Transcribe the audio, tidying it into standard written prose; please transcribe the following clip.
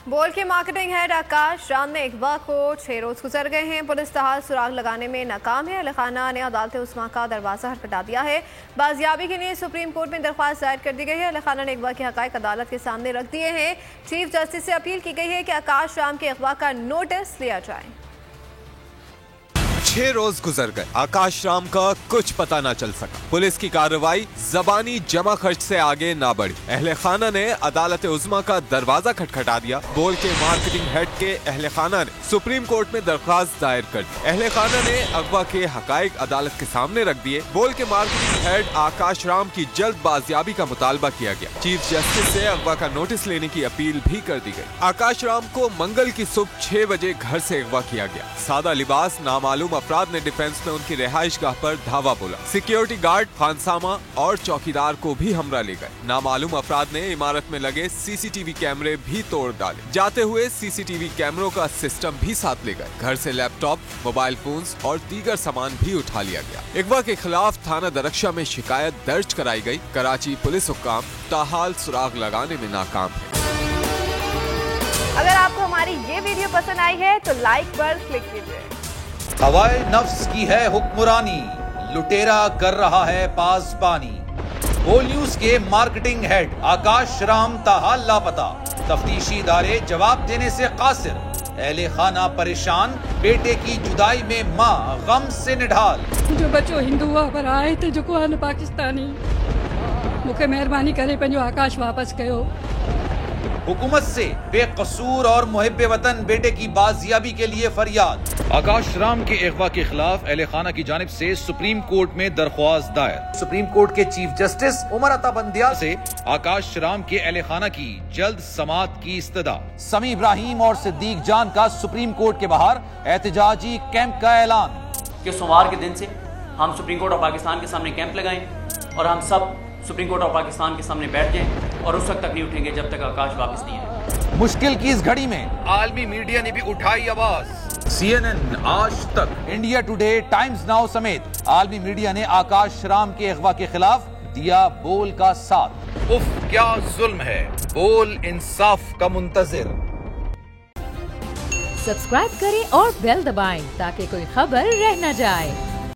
बोल के marketing head आकाश राम ने अगवा को 6 रोज गुजर गए हैं। पुलिस तहाल सुराग लगाने में नाकाम है। अहले खाना ने अदालत उस्मा का दरवाजा खटखटा दिया है। बाजियाबी के लिए सुप्रीम कोर्ट में दरख्वास्त दायर कर दी गई है। अहले खाना ने अगवा के हकायक अदालत के सामने रख दिए हैं। चीफ जस्टिस से अपील की गई है कि आकाश राम के अगवा का नोटिस लिया जाए। 6 रोज गुजर गए, आकाश राम का कुछ पता ना चल सका। पुलिस की कार्रवाई जबानी जमा खर्च से आगे ना बढ़ी। अहले खाना ने अदालत उज़्मा का दरवाजा खटखटा दिया। बोल के मार्केटिंग हेड के अहले खाना ने सुप्रीम कोर्ट में दरख्वास्त दायर कर दी। अहले खाना ने अगवा के हकायक अदालत के सामने रख दिए। बोल के मार्केटिंग हेड आकाश राम की जल्द बाजियाबी का मुतालबा किया गया। चीफ जस्टिस से अगवा का नोटिस लेने की अपील भी कर दी गई। आकाश राम को मंगल की सुबह 6 बजे घर से अगवा किया गया। सादा लिबास नामालूम अफराद ने डिफेंस में उनकी रिहाइश गाह पर धावा बोला। सिक्योरिटी गार्ड, खानसामा और चौकीदार को भी हमरा ले गए। नामालूम अफराद ने इमारत में लगे सीसीटीवी कैमरे भी तोड़ डाले। जाते हुए सीसीटीवी कैमरों का सिस्टम भी साथ ले गए। घर से लैपटॉप, मोबाइल फोन्स और दीगर सामान भी उठा लिया गया। अगवा के खिलाफ थाना दरख्शा में शिकायत दर्ज कराई गई। कराची पुलिस हुक्काम ताहाल सुराग लगाने में नाकाम है। अगर आपको हमारी ये वीडियो पसंद आई है तो लाइक पर क्लिक कीजिए। हवाए नफ्स की है हुक्मरानी, लुटेरा कर रहा है पासबानी। बोल न्यूज के मार्केटिंग हेड आकाश राम ताहाल लापता, तफ्तीशी इदारे जवाब देने से कासिर। अहले खाना परेशान, बेटे की जुदाई में माँ गम से निढाल। जो बच्चो हिंदू हुआ पर आए थे जो को पाकिस्तानी, मुखे मेहरबानी करे पंहिंजो आकाश वापस कयो। हुकूमत से बेकसूर और मुहिब्बे वतन बेटे की बाजियाबी के लिए फरियाद। आकाश राम के अगवा के खिलाफ अहले खाना की जानिब से सुप्रीम कोर्ट में दरख्वास्त दायर। सुप्रीम कोर्ट के चीफ जस्टिस उमर अता बंदियाल से आकाश राम के अहले खाना की जल्द समाअत की इस्तदा। समी इब्राहिम और सिद्दीक जान का सुप्रीम कोर्ट के बाहर एहतजाजी कैंप का ऐलान कि सोमवार के दिन से हम सुप्रीम कोर्ट ऑफ पाकिस्तान के सामने कैंप लगाएं और हम सब सुप्रीम कोर्ट ऑफ पाकिस्तान के सामने बैठ जाएं और उस वक्त तक नहीं उठेंगे जब तक आकाश वापस नहीं आए। मुश्किल की इस घड़ी में आलमी मीडिया ने भी उठाई आवाज। CNN, आज तक, इंडिया टुडे, टाइम्स नाउ समेत आलमी मीडिया ने आकाश राम के अगवा के खिलाफ दिया बोल का साथ। उफ क्या जुल्म है, बोल इंसाफ का मुंतजिर। सब्सक्राइब करें और बेल दबाएं ताकि कोई खबर रह न जाए।